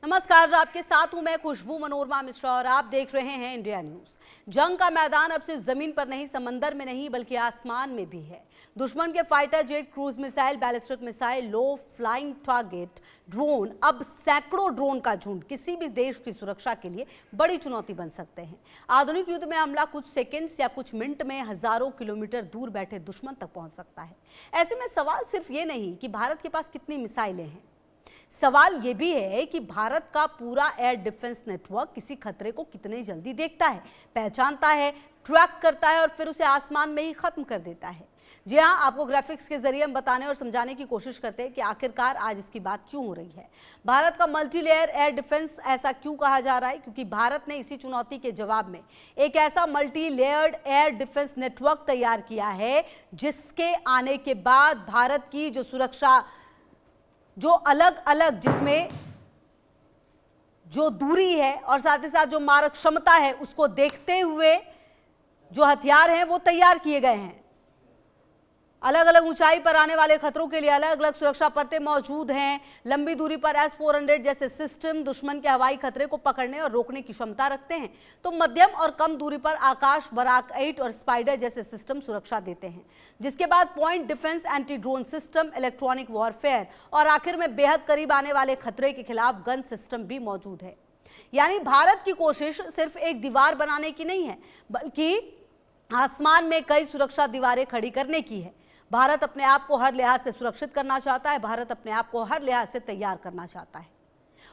नमस्कार, आपके साथ हूं मैं खुशबू मनोरमा मिश्रा और आप देख रहे हैं इंडिया न्यूज। जंग का मैदान अब सिर्फ जमीन पर नहीं, समंदर में नहीं बल्कि आसमान में भी है। दुश्मन के fighter jet, cruise missile, ballistic missile, low flying target drone, अब सैकड़ों ड्रोन का झुंड किसी भी देश की सुरक्षा के लिए बड़ी चुनौती बन सकते हैं। आधुनिक युद्ध में हमला कुछ सेकेंड्स या कुछ मिनट में हजारों किलोमीटर दूर बैठे दुश्मन तक पहुंच सकता है। ऐसे में सवाल सिर्फ ये नहीं कि भारत के पास कितनी मिसाइलें हैं, सवाल यह भी है कि भारत का पूरा एयर डिफेंस नेटवर्क किसी खतरे को कितनी जल्दी देखता है, पहचानता है, ट्रैक करता है और फिर उसे आसमान में ही खत्म कर देता है। जी हां, आपको ग्राफिक्स के जरिए हम बताने और समझाने की कोशिश करते हैं कि आखिरकार आज इसकी बात क्यों हो रही है। भारत का मल्टी लेयर एयर डिफेंस ऐसा क्यों कहा जा रहा है? क्योंकि भारत ने इसी चुनौती के जवाब में एक ऐसा multi layered air defence network तैयार किया है जिसके आने के बाद भारत की जो सुरक्षा, जो अलग अलग, जिसमें जो दूरी है और साथ ही साथ जो मारक क्षमता है, उसको देखते हुए जो हथियार हैं वो तैयार किए गए हैं। अलग अलग ऊंचाई पर आने वाले खतरों के लिए अलग अलग सुरक्षा परतें मौजूद हैं। लंबी दूरी पर S-400 जैसे सिस्टम दुश्मन के हवाई खतरे को पकड़ने और रोकने की क्षमता रखते हैं, तो मध्यम और कम दूरी पर आकाश, बराक 8 और स्पाइडर जैसे सिस्टम सुरक्षा देते हैं। जिसके बाद point defence, anti drone system, electronic warfare और आखिर में बेहद करीब आने वाले खतरे के खिलाफ गन सिस्टम भी मौजूद है। यानी भारत की कोशिश सिर्फ एक दीवार बनाने की नहीं है, बल्कि आसमान में कई सुरक्षा दीवारें खड़ी करने की है। भारत अपने आप को हर लिहाज से सुरक्षित करना चाहता है, भारत अपने आप को हर लिहाज से तैयार करना चाहता है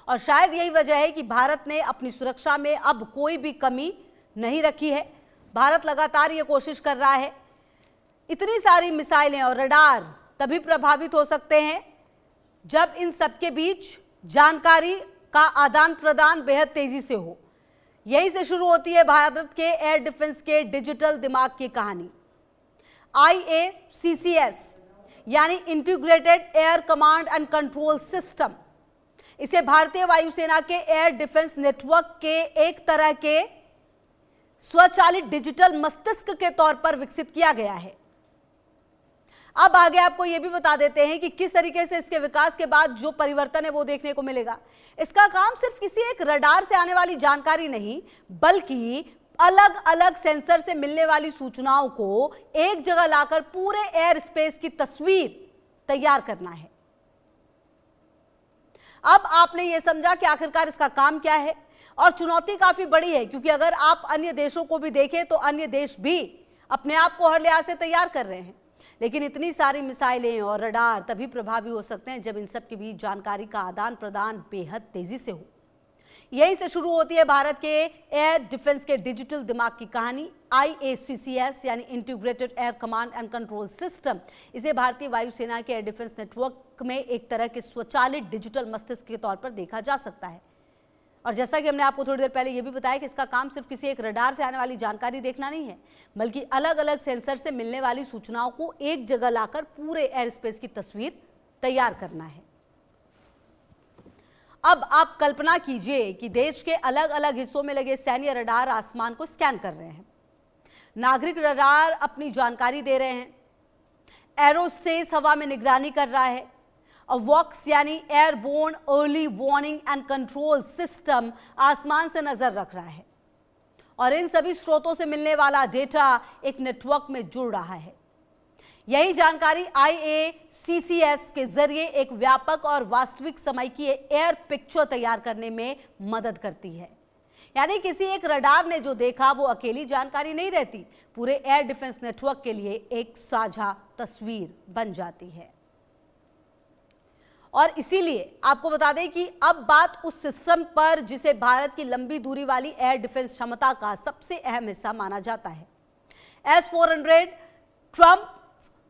और शायद यही वजह है कि भारत ने अपनी सुरक्षा में अब कोई भी कमी नहीं रखी है। भारत लगातार ये कोशिश कर रहा है। इतनी सारी मिसाइलें और रडार तभी प्रभावित हो सकते हैं जब इन सबके बीच जानकारी का आदान प्रदान बेहद तेजी से हो। यहीं से शुरू होती है भारत के एयर डिफेंस के डिजिटल दिमाग की कहानी। IACCS यानी integrated air command and control system, इसे भारतीय वायुसेना के एयर डिफेंस नेटवर्क के एक तरह के स्वचालित डिजिटल मस्तिष्क के तौर पर विकसित किया गया है। अब आगे आपको यह भी बता देते हैं कि किस तरीके से इसके विकास के बाद जो परिवर्तन है वो देखने को मिलेगा। इसका काम सिर्फ किसी एक रडार से आने वाली जानकारी नहीं, बल्कि अलग अलग सेंसर से मिलने वाली सूचनाओं को एक जगह लाकर पूरे एयर स्पेस की तस्वीर तैयार करना है। अब आपने यह समझा कि आखिरकार इसका काम क्या है और चुनौती काफी बड़ी है, क्योंकि अगर आप अन्य देशों को भी देखें तो अन्य देश भी अपने आप को हर लिहाज से तैयार कर रहे हैं। लेकिन इतनी सारी मिसाइलें और रडार तभी प्रभावी हो सकते हैं जब इन सब के बीच जानकारी का आदान प्रदान बेहद तेजी से हो। यहीं से शुरू होती है भारत के एयर डिफेंस के डिजिटल दिमाग की कहानी। IACCS यानी integrated air command and control system, इसे भारतीय वायुसेना के एयर डिफेंस नेटवर्क में एक तरह के स्वचालित डिजिटल मस्तिष्क के तौर पर देखा जा सकता है। और जैसा कि हमने आपको थोड़ी देर पहले यह भी बताया कि इसका काम सिर्फ किसी एक रडार से आने वाली जानकारी देखना नहीं है, बल्कि अलग अलग सेंसर से मिलने वाली सूचनाओं को एक जगह लाकर पूरे एयर स्पेस की तस्वीर तैयार करना है। अब आप कल्पना कीजिए कि देश के अलग अलग हिस्सों में लगे सैन्य रडार आसमान को स्कैन कर रहे हैं, नागरिक रडार अपनी जानकारी दे रहे हैं, एरोस्पेस हवा में निगरानी कर रहा है और वॉक्स यानी airborne early warning and control system आसमान से नजर रख रहा है और इन सभी स्रोतों से मिलने वाला डेटा एक नेटवर्क में जुड़ रहा है। यही जानकारी IACCS के जरिए एक व्यापक और वास्तविक समय की एयर पिक्चर तैयार करने में मदद करती है। यानी किसी एक रडार ने जो देखा वो अकेली जानकारी नहीं रहती, पूरे एयर डिफेंस नेटवर्क के लिए एक साझा तस्वीर बन जाती है। और इसीलिए आपको बता दें कि अब बात उस सिस्टम पर जिसे भारत की लंबी दूरी वाली एयर डिफेंस क्षमता का सबसे अहम हिस्सा माना जाता है। S-400 ट्रंप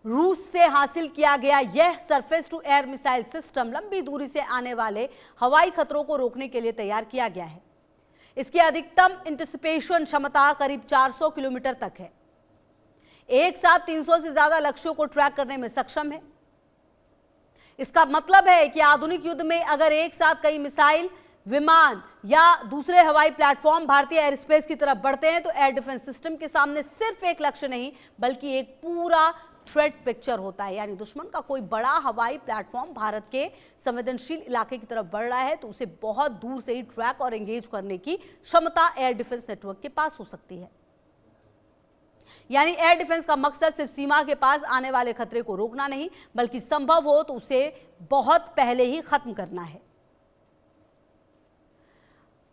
रूस से हासिल किया गया यह surface to air missile system लंबी दूरी से आने वाले हवाई खतरों को रोकने के लिए तैयार किया गया है। इसकी अधिकतम एंटिसिपेशन क्षमता करीब 400 किलोमीटर तक है। एक साथ 300 से ज्यादा लक्ष्यों को ट्रैक करने में सक्षम है। इसका मतलब है कि आधुनिक युद्ध में अगर एक साथ कई मिसाइल, विमान या दूसरे हवाई प्लेटफॉर्म भारतीय एयर स्पेस की तरफ बढ़ते हैं तो एयर डिफेंस सिस्टम के सामने सिर्फ एक लक्ष्य नहीं, बल्कि एक पूरा थ्रेट पिक्चर होता है, यानी दुश्मन का कोई बड़ा हवाई प्लेटफॉर्म भारत के संवेदनशील इलाके की तरफ बढ़ रहा है तो उसे बहुत दूर से ही ट्रैक और एंगेज करने की क्षमता एयर डिफेंस नेटवर्क के पास हो सकती है। यानी एयर डिफेंस का मकसद सिर्फ सीमा के पास आने वाले खतरे को रोकना नहीं, बल्कि संभव हो तो उसे बहुत पहले ही खत्म करना है।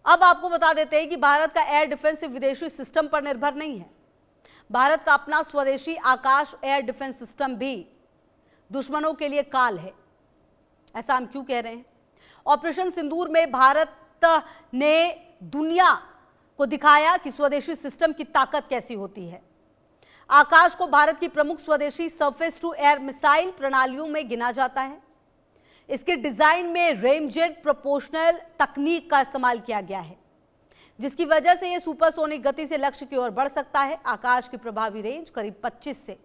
अब आपको बता देते हैं कि भारत का एयर डिफेंस सिर्फ विदेशी सिस्टम पर निर्भर नहीं है। भारत का अपना स्वदेशी आकाश एयर डिफेंस सिस्टम भी दुश्मनों के लिए काल है। ऐसा हम क्यों कह रहे हैं? ऑपरेशन सिंदूर में भारत ने दुनिया को दिखाया कि स्वदेशी सिस्टम की ताकत कैसी होती है। आकाश को भारत की प्रमुख स्वदेशी सरफेस टू एयर मिसाइल प्रणालियों में गिना जाता है। इसके डिजाइन में रेमजेट प्रोपोर्शनल तकनीक का इस्तेमाल किया गया है, जिसकी वजह से यह सुपरसोनिक गति से लक्ष्य की ओर बढ़ सकता है। आकाश की प्रभावी रेंज करीब 25 से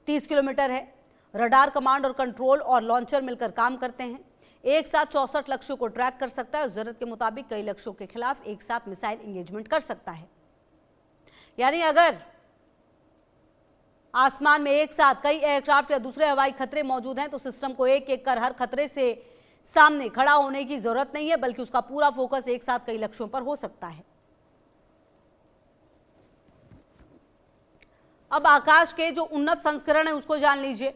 30 किलोमीटर है। रडार, कमांड और कंट्रोल और लॉन्चर मिलकर काम करते हैं। एक साथ 64 लक्ष्यों को ट्रैक कर सकता है और जरूरत के मुताबिक कई लक्ष्यों के खिलाफ एक साथ मिसाइल एंगेजमेंट कर सकता है। यानी अगर आसमान में एक साथ कई एयरक्राफ्ट या दूसरे हवाई खतरे मौजूद हैं तो सिस्टम को एक एक कर हर खतरे से सामने खड़ा होने की जरूरत नहीं है, बल्कि उसका पूरा फोकस एक साथ कई लक्ष्यों पर हो सकता है। अब आकाश के जो उन्नत संस्करण है उसको जान लीजिए।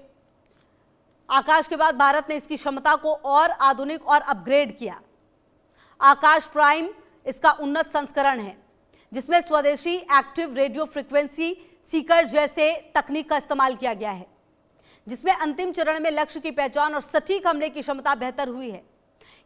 आकाश के बाद भारत ने इसकी क्षमता को और आधुनिक और अपग्रेड किया। आकाश प्राइम इसका उन्नत संस्करण है, जिसमें स्वदेशी एक्टिव रेडियो फ्रीक्वेंसी सीकर जैसे तकनीक का इस्तेमाल किया गया है, जिसमें अंतिम चरण में लक्ष्य की पहचान और सटीक हमले की क्षमता बेहतर हुई है।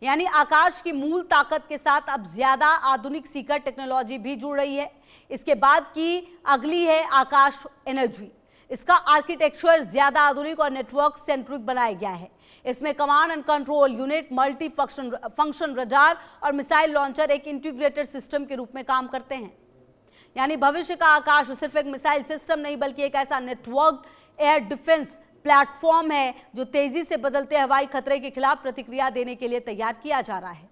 यानी आकाश की मूल ताकत के साथ अब ज्यादा आधुनिक सीकर टेक्नोलॉजी भी जुड़ रही है। इसके बाद की अगली है आकाश एनर्जी। इसका आर्किटेक्चर ज्यादा आधुनिक और नेटवर्क सेंट्रिक बनाया गया है। इसमें command and control unit, multi function radar और मिसाइल लॉन्चर एक इंटीग्रेटेड सिस्टम के रूप में काम करते हैं। यानी भविष्य का आकाश सिर्फ एक मिसाइल सिस्टम नहीं, बल्कि एक ऐसा नेटवर्क एयर डिफेंस प्लेटफॉर्म है जो तेजी से बदलते हवाई खतरे के खिलाफ प्रतिक्रिया देने के लिए तैयार किया जा रहा है।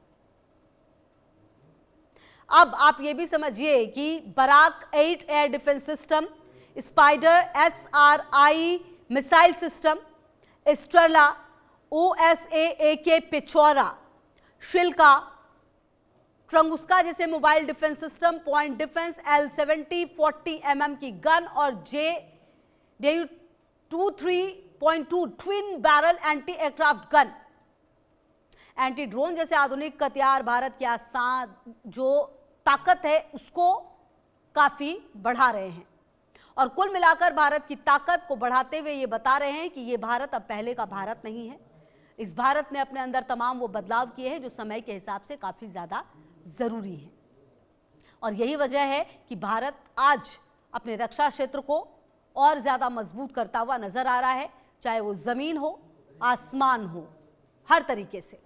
अब आप ये भी समझिए कि Barak 8 air defence system, spider SRI missile system, Strela, OSAAK Pechora, Shilka, Tunguska जैसे mobile defence system, point defence, L70 40 mm की गन और JDU-23.2 twin barrel anti aircraft gun, anti drone जैसे आधुनिक हथियार भारत की आसान जो ताकत है उसको काफी बढ़ा रहे हैं। और कुल मिलाकर भारत की ताकत को बढ़ाते हुए ये बता रहे हैं कि ये भारत अब पहले का भारत नहीं है। इस भारत ने अपने अंदर तमाम वो बदलाव किए हैं जो समय के हिसाब से काफी ज्यादा जरूरी है। और यही वजह है कि भारत आज अपने रक्षा क्षेत्र को और ज्यादा मजबूत करता हुआ नजर आ रहा है, चाहे वो जमीन हो, आसमान हो, हर तरीके से।